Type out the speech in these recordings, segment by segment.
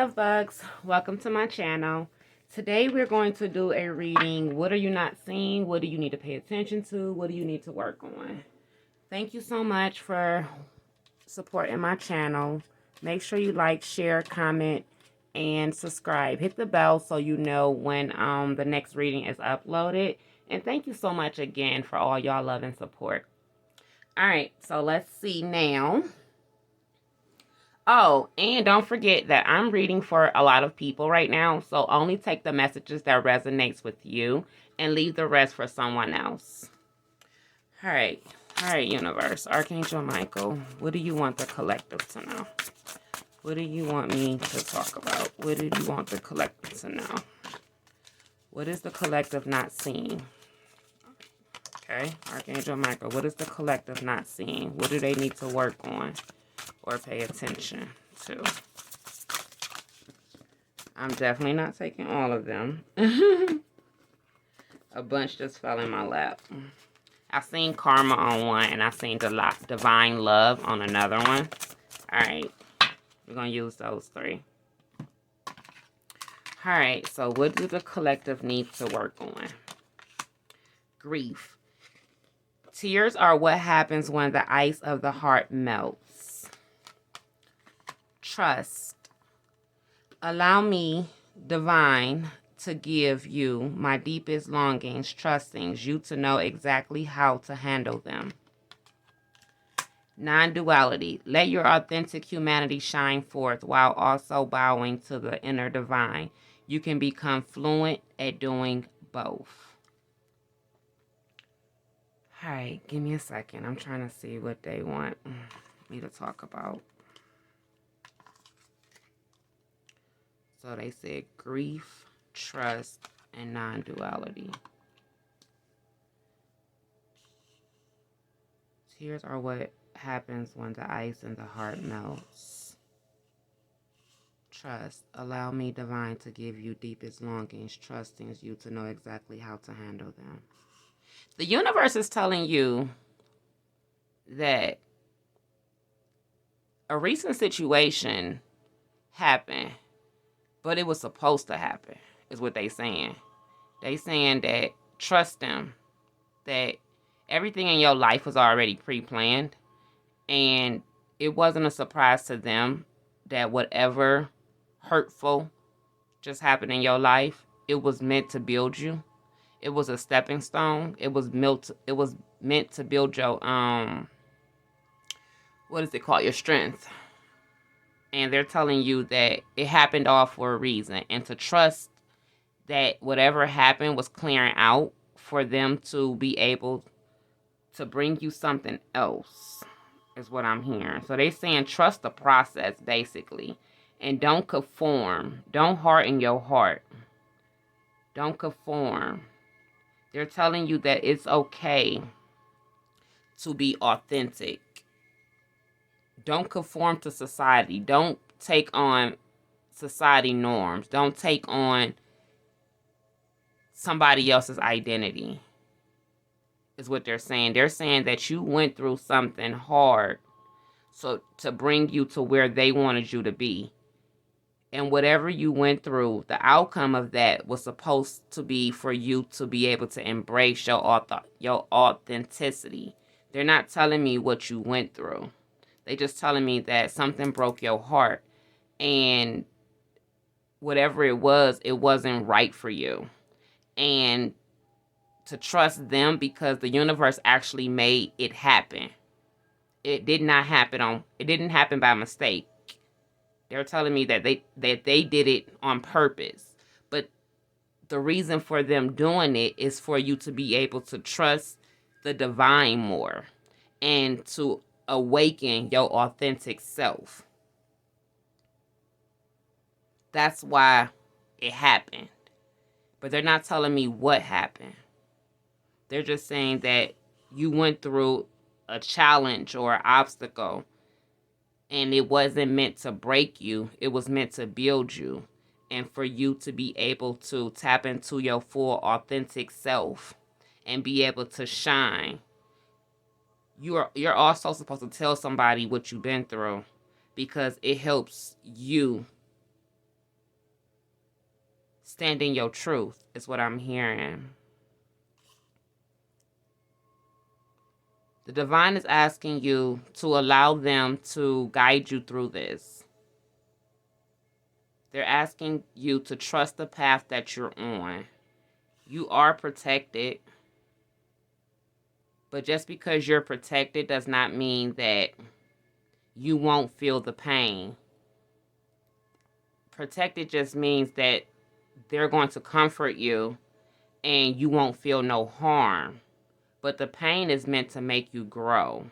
love bugs. Welcome to my channel. Today we're going to do a reading. What are you not seeing? What do you need to pay attention to? What do you need to work on? Thank you so much for supporting my channel. Make sure you like, share, comment, and subscribe. Hit the bell so you know when the next reading is uploaded. And thank you so much again for all y'all love and support. All right, so let's see now. Oh, and don't forget that I'm reading for a lot of people right now, so only take the messages that resonates with you and leave the rest for someone else. All right, universe, Archangel Michael, what do you want the collective to know? What do you want me to talk about? What do you want the collective to know? What is the collective not seeing? Okay, Archangel Michael, what is the collective not seeing? What do they need to work on or pay attention to? I'm definitely not taking all of them. A bunch just fell in my lap. I seen Karma on one, and I seen Divine Love on another one. Alright, we're going to use those three. Alright, so what do the collective need to work on? Grief. Tears are what happens when the ice of the heart melts. Trust. Allow me, Divine, to give you my deepest longings, trustings, you to know exactly how to handle them. Non-duality. Let your authentic humanity shine forth while also bowing to the inner divine. You can become fluent at doing both. All right, give me a second. I'm trying to see what they want me to talk about. So they said grief, trust, and non-duality. Tears are what happens when the ice in the heart melts. Trust. Allow me, Divine, to give you deepest longings, trustings you to know exactly how to handle them. The universe is telling you that a recent situation happened, but it was supposed to happen, is what they saying. They saying that trust them, that everything in your life was already pre-planned, and it wasn't a surprise to them that whatever hurtful just happened in your life, it was meant to build you. It was a stepping stone. It was meant to build your what is it called? Your strength. And they're telling you that it happened all for a reason, and to trust that whatever happened was clearing out for them to be able to bring you something else, is what I'm hearing. So they're saying trust the process, basically, and don't conform. Don't harden your heart. Don't conform. They're telling you that it's okay to be authentic. Don't conform to society. Don't take on society norms. Don't take on somebody else's identity, is what they're saying. They're saying that you went through something hard so to bring you to where they wanted you to be. And whatever you went through, the outcome of that was supposed to be for you to be able to embrace your authenticity. They're not telling me what you went through. They just telling me that something broke your heart, and whatever it wasn't right for you. And to trust them, because the universe actually made it happen. It didn't happen by mistake. They're telling me that they did it on purpose. But the reason for them doing it is for you to be able to trust the divine more and to awaken your authentic self. That's why it happened. But they're not telling me what happened. They're just saying that you went through a challenge or an obstacle, and it wasn't meant to break you. It was meant to build you, and for you to be able to tap into your full authentic self and be able to shine. You're also supposed to tell somebody what you've been through, because it helps you stand in your truth, is what I'm hearing. The divine is asking you to allow them to guide you through this. They're asking you to trust the path that you're on. You are protected, but just because you're protected does not mean that you won't feel the pain. Protected just means that they're going to comfort you and you won't feel no harm. But the pain is meant to make you grow.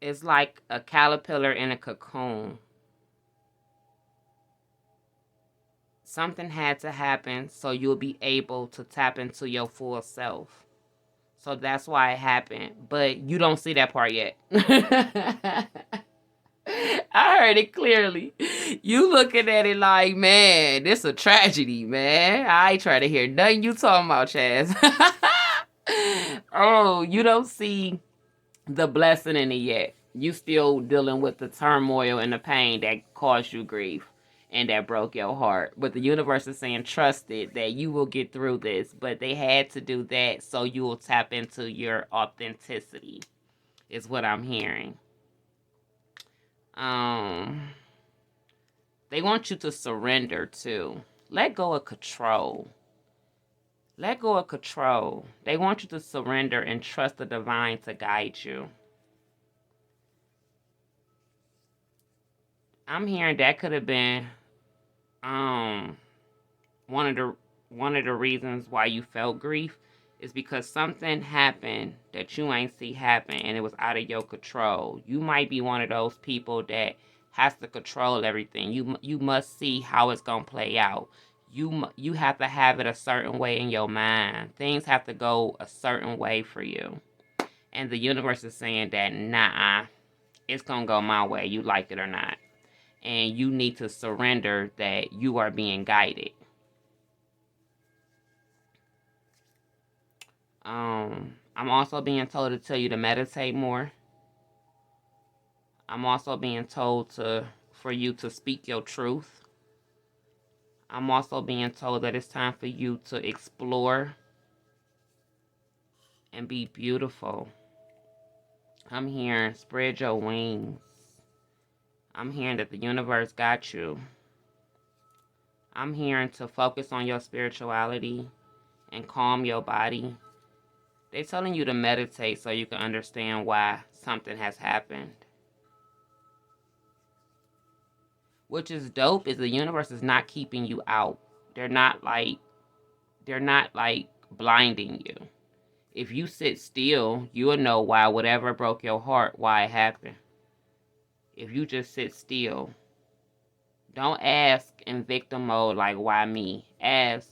It's like a caterpillar in a cocoon. Something had to happen so you'll be able to tap into your full self. So that's why it happened. But you don't see that part yet. I heard it clearly. You looking at it like, man, this a tragedy, man. I ain't trying to hear nothing you talking about, Chaz. Oh, you don't see the blessing in it yet. You still dealing with the turmoil and the pain that caused you grief and that broke your heart. But the universe is saying, trust it, that you will get through this. But they had to do that so you will tap into your authenticity, is what I'm hearing. They want you to surrender too. Let go of control. Let go of control. They want you to surrender and trust the divine to guide you. I'm hearing that could have been one of the reasons why you felt grief is because something happened that you ain't see happen and it was out of your control. You might be one of those people that has to control everything. You must see how it's gonna play out. You have to have it a certain way in your mind. Things have to go a certain way for you. And the universe is saying that, nah, it's gonna go my way, you like it or not. And you need to surrender that you are being guided. I'm also being told to tell you to meditate more. I'm also being told for you to speak your truth. I'm also being told that it's time for you to explore and be beautiful. I'm hearing spread your wings. I'm hearing that the universe got you. I'm hearing to focus on your spirituality and calm your body. They're telling you to meditate so you can understand why something has happened. Which is dope is the universe is not keeping you out. They're not like blinding you. If you sit still, you'll know why whatever broke your heart, why it happened. If you just sit still, don't ask in victim mode like, why me? Ask,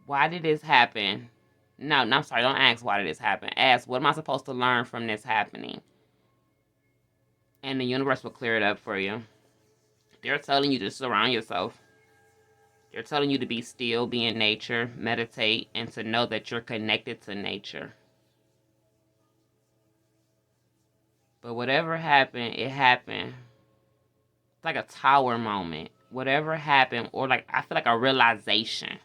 why did this happen? No, I'm sorry, don't ask why did this happen. Ask, what am I supposed to learn from this happening? And the universe will clear it up for you. They're telling you to surround yourself. They're telling you to be still, be in nature, meditate, and to know that you're connected to nature. But whatever happened, it happened. It's like a tower moment. Whatever happened, or like, I feel like a realization.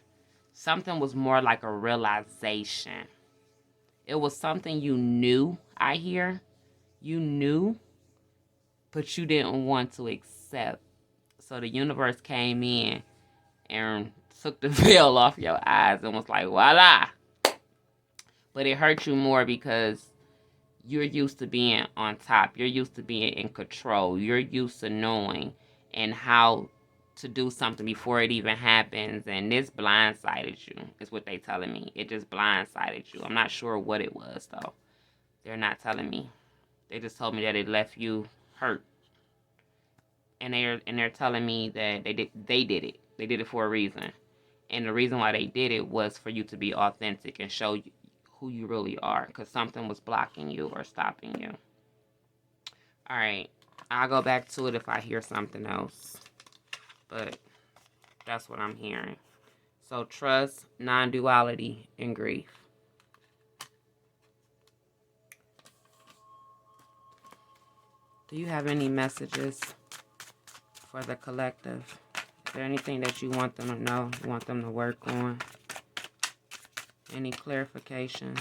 Something was more like a realization. It was something you knew, I hear. You knew, but you didn't want to accept. So the universe came in and took the veil off your eyes and was like, voila. But it hurt you more because you're used to being on top. You're used to being in control. You're used to knowing and how to do something before it even happens. And this blindsided you, is what they telling me. It just blindsided you. I'm not sure what it was, though. They're not telling me. They just told me that it left you hurt. And they're telling me that they did it. They did it for a reason. And the reason why they did it was for you to be authentic and show you who you really are, because something was blocking you or stopping you. All right. I'll go back to it if I hear something else. But that's what I'm hearing. So trust, non-duality, and grief. Do you have any messages for the collective? Is there anything that you want them to know, you want them to work on? Any clarifications?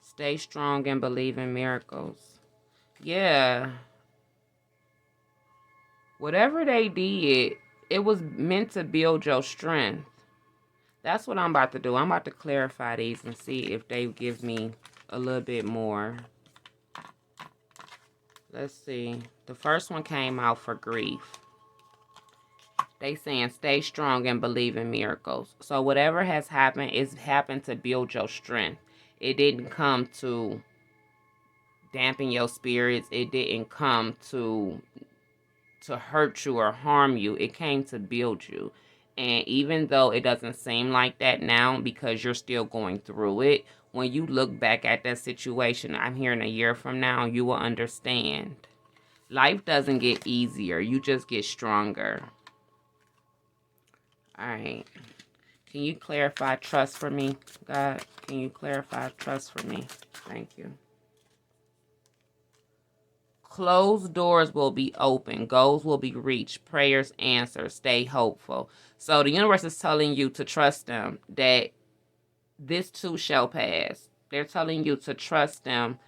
Stay strong and believe in miracles. Yeah. Whatever they did, it was meant to build your strength. That's what I'm about to do. I'm about to clarify these and see if they give me a little bit more. Let's see. The first one came out for grief. They saying stay strong and believe in miracles. So whatever has happened, it's happened to build your strength. It didn't come to dampen your spirits. It didn't come to hurt you or harm you. It came to build you. And even though it doesn't seem like that now because you're still going through it, when you look back at that situation, I'm hearing a year from now, you will understand. Life doesn't get easier. You just get stronger. All right. Can you clarify trust for me, God? Can you clarify trust for me? Thank you. Closed doors will be open. Goals will be reached. Prayers answered. Stay hopeful. So the universe is telling you to trust them, that this too shall pass. They're telling you to trust them,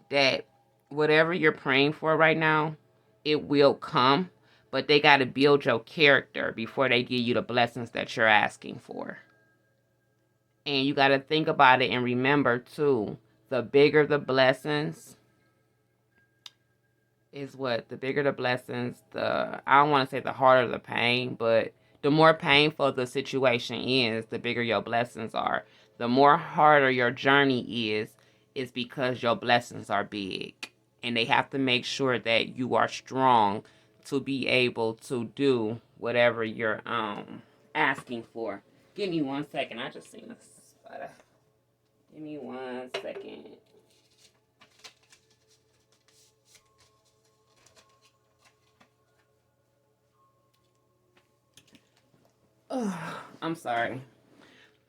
that whatever you're praying for right now, it will come. But they got to build your character before they give you the blessings that you're asking for. And you got to think about it and remember, too, the bigger the blessings is what? The bigger the blessings, I don't want to say the harder the pain, but the more painful the situation is, the bigger your blessings are. The more harder your journey is because your blessings are big. And they have to make sure that you are strong to be able to do whatever you're asking for. Give me 1 second. I just seen this. Give me 1 second. I'm sorry.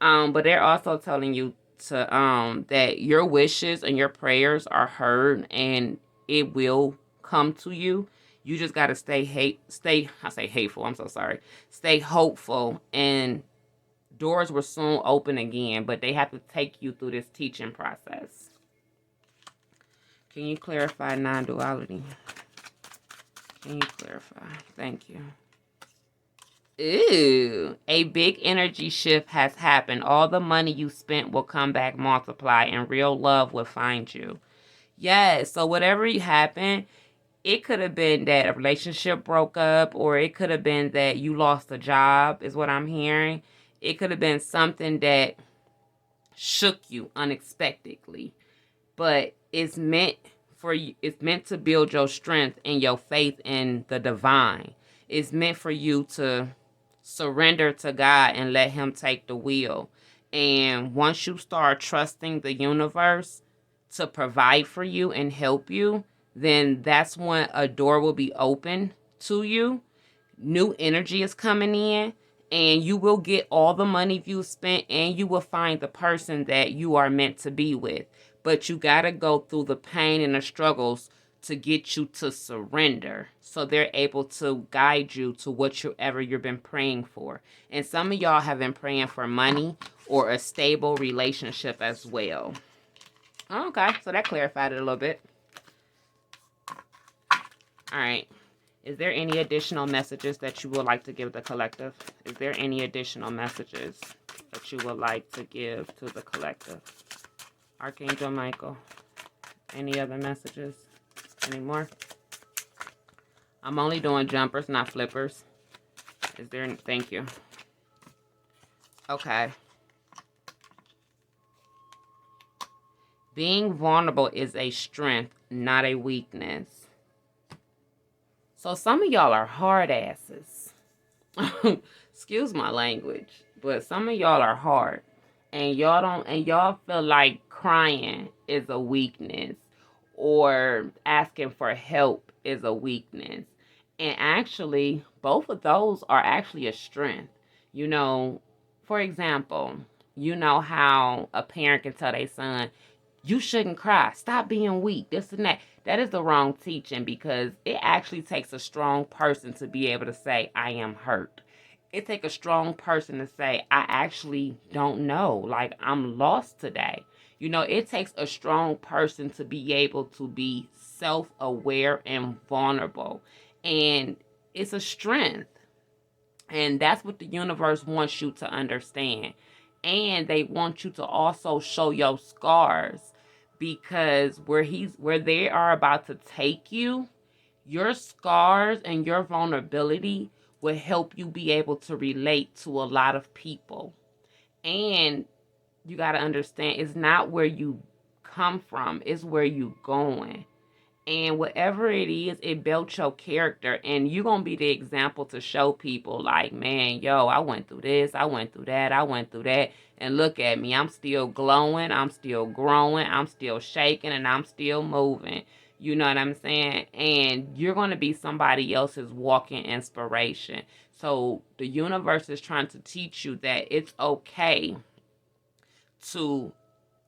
But they're also telling you to that your wishes and your prayers are heard and it will come to you. You just gotta stay hateful. I'm so sorry. Stay hopeful, and doors will soon open again. But they have to take you through this teaching process. Can you clarify non-duality? Can you clarify? Thank you. Ooh, a big energy shift has happened. All the money you spent will come back multiplied, and real love will find you. Yes, so whatever happened, it could have been that a relationship broke up, or it could have been that you lost a job, is what I'm hearing. It could have been something that shook you unexpectedly, but it's meant for you. It's meant to build your strength and your faith in the divine. It's meant for you to surrender to God and let him take the wheel. And once you start trusting the universe to provide for you and help you, then that's when a door will be open to you. New energy is coming in, and you will get all the money you spent, and you will find the person that you are meant to be with. But you got to go through the pain and the struggles to get you to surrender, so they're able to guide you to whatever you've been praying for. And some of y'all have been praying for money or a stable relationship as well. Okay, so that clarified it a little bit. All right. Is there any additional messages that you would like to give the collective? Is there any additional messages that you would like to give to the collective? Archangel Michael, any other messages? Any more? I'm only doing jumpers, not flippers. Is there any? Thank you. Okay. Being vulnerable is a strength, not a weakness. So some of y'all are hard asses. Excuse my language, but some of y'all are hard. And y'all feel like crying is a weakness, or asking for help is a weakness. And actually, both of those are actually a strength. You know, for example, you know how a parent can tell their son, you shouldn't cry, stop being weak, this and that. That is the wrong teaching, because it actually takes a strong person to be able to say, I am hurt. It takes a strong person to say, I actually don't know. Like, I'm lost today. It takes a strong person to be able to be self aware and vulnerable. And it's a strength. And that's what the universe wants you to understand. And they want you to also show your scars, because where they are about to take you, your scars and your vulnerability will help you be able to relate to a lot of people. And you got to understand, it's not where you come from, it's where you going. And whatever it is, it built your character. And you're going to be the example to show people, like, man, yo, I went through this, I went through that, I went through that. And look at me. I'm still glowing. I'm still growing. I'm still shaking, and I'm still moving. You know what I'm saying? And you're going to be somebody else's walking inspiration. So the universe is trying to teach you that it's okay to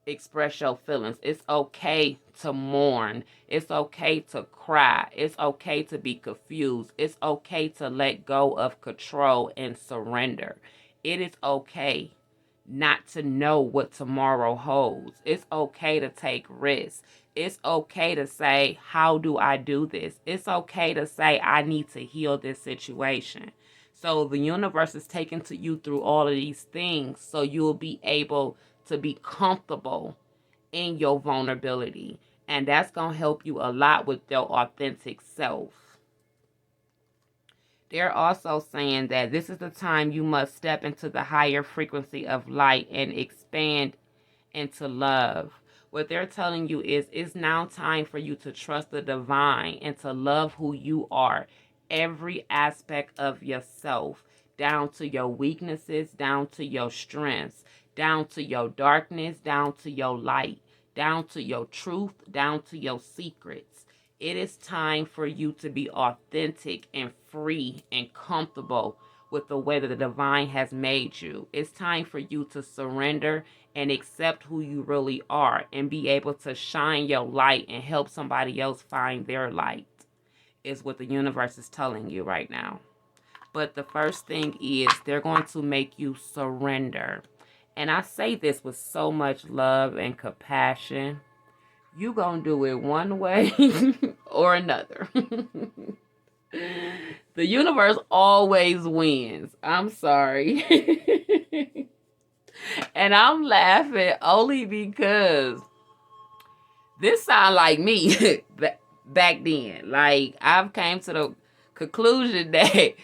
express your feelings. It's okay to mourn. It's okay to cry. It's okay to be confused. It's okay to let go of control and surrender. It is okay not to know what tomorrow holds. It's okay to take risks. It's okay to say, how do I do this? It's okay to say, I need to heal this situation. So the universe is taking to you through all of these things so you'll be able to be comfortable in your vulnerability. And that's going to help you a lot with your authentic self. They're also saying that this is the time you must step into the higher frequency of light and expand into love. What they're telling you is it's now time for you to trust the divine and to love who you are, every aspect of yourself, down to your weaknesses, down to your strengths, down to your darkness, down to your light, down to your truth, down to your secrets. It is time for you to be authentic and free and comfortable with the way that the divine has made you. It's time for you to surrender and accept who you really are and be able to shine your light and help somebody else find their light, is what the universe is telling you right now. But the first thing is they're going to make you surrender. And I say this with so much love and compassion. You gonna do it one way or another. The universe always wins. I'm sorry. And I'm laughing only because this sound like me back then. Like, I've came to the conclusion that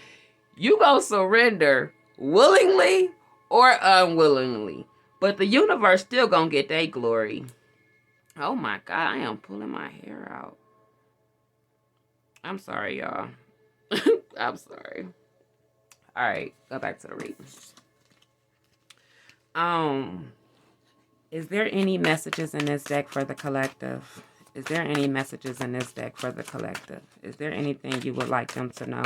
you gonna surrender willingly or unwillingly, but the universe still gonna get their glory. Oh my God, I am pulling my hair out. I'm sorry, y'all. I'm sorry. All right, go back to the reading. Is there any messages in this deck for the collective? Is there any messages in this deck for the collective? Is there anything you would like them to know?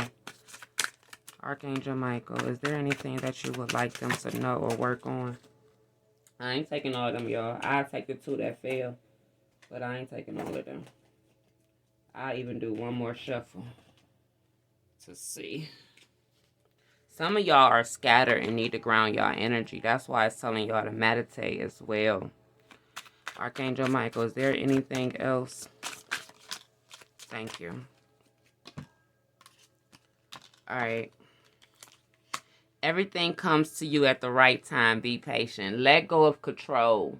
Archangel Michael, is there anything that you would like them to know or work on? I ain't taking all of them, y'all. I'll take the two that fail, but I ain't taking all of them. I'll even do one more shuffle to see. Some of y'all are scattered and need to ground y'all energy. That's why it's telling y'all to meditate as well. Archangel Michael, is there anything else? Thank you. All right. Everything comes to you at the right time. Be patient. Let go of control.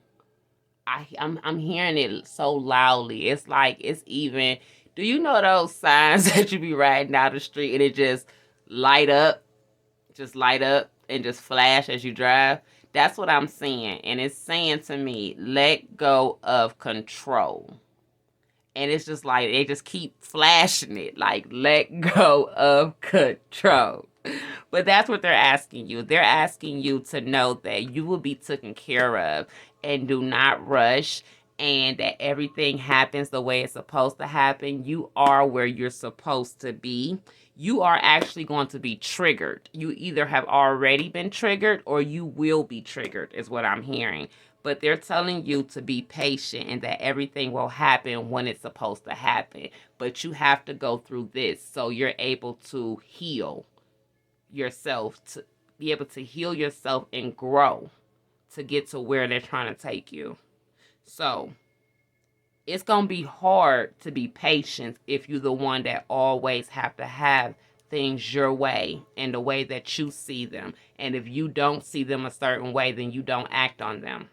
I'm hearing it so loudly. It's like it's even. Do you know those signs that you be riding down the street and it just light up? Just light up and just flash as you drive? That's what I'm seeing. And it's saying to me, let go of control. And it's just like, they just keep flashing it. Like, let go of control. But that's what they're asking you. They're asking you to know that you will be taken care of and do not rush, and that everything happens the way it's supposed to happen. You are where you're supposed to be. You are actually going to be triggered. You either have already been triggered or you will be triggered, is what I'm hearing. But they're telling you to be patient and that everything will happen when it's supposed to happen. But you have to go through this so you're able to heal yourself, to be able to heal yourself and grow to get to where they're trying to take you. So it's going to be hard to be patient if you're the one that always have to have things your way and the way that you see them. And if you don't see them a certain way, then you don't act on them.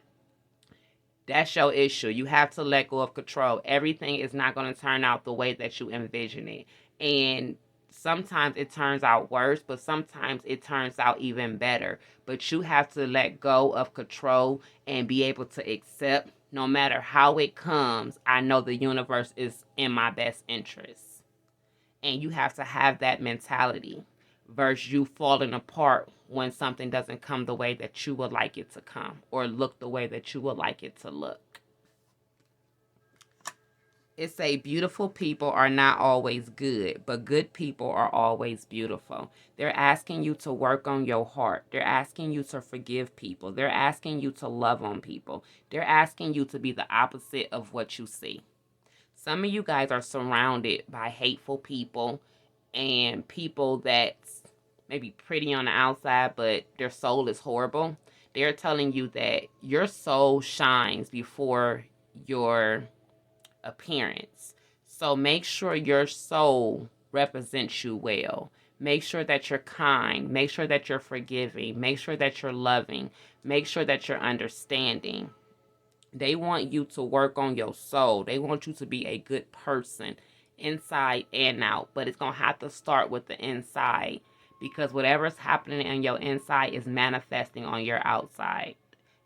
That's your issue. You have to let go of control. Everything is not going to turn out the way that you envision it. And sometimes it turns out worse, but sometimes it turns out even better. But you have to let go of control and be able to accept no matter how it comes. I know the universe is in my best interest. And you have to have that mentality versus you falling apart when something doesn't come the way that you would like it to come or look the way that you would like it to look. It say beautiful people are not always good, but good people are always beautiful. They're asking you to work on your heart. They're asking you to forgive people. They're asking you to love on people. They're asking you to be the opposite of what you see. Some of you guys are surrounded by hateful people and people that's maybe pretty on the outside, but their soul is horrible. They're telling you that your soul shines before your appearance. So make sure your soul represents you well. Make sure that you're kind. Make sure that you're forgiving. Make sure that you're loving. Make sure that you're understanding. They want you to work on your soul. They want you to be a good person inside and out. But it's going to have to start with the inside because whatever's happening on your inside is manifesting on your outside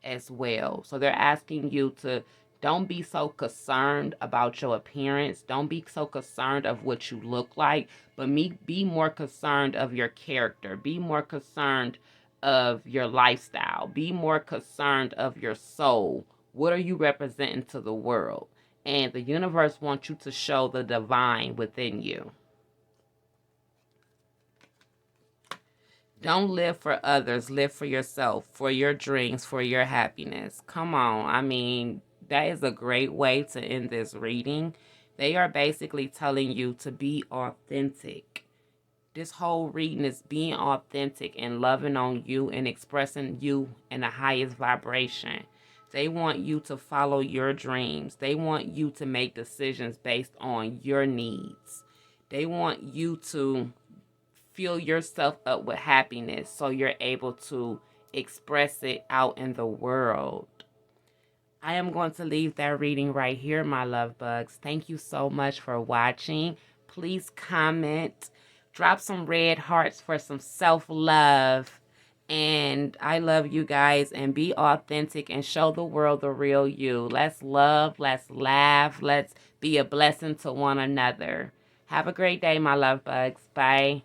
as well. So they're asking you to don't be so concerned about your appearance. Don't be so concerned of what you look like, but be more concerned of your character. Be more concerned of your lifestyle. Be more concerned of your soul. What are you representing to the world? And the universe wants you to show the divine within you. Don't live for others. Live for yourself, for your dreams, for your happiness. Come on. I mean, that is a great way to end this reading. They are basically telling you to be authentic. This whole reading is being authentic and loving on you and expressing you in the highest vibration. They want you to follow your dreams. They want you to make decisions based on your needs. They want you to fill yourself up with happiness so you're able to express it out in the world. I am going to leave that reading right here, my love bugs. Thank you so much for watching. Please comment. Drop some red hearts for some self-love. And I love you guys, and be authentic and show the world the real you. Let's love, let's laugh, let's be a blessing to one another. Have a great day, my love bugs. Bye.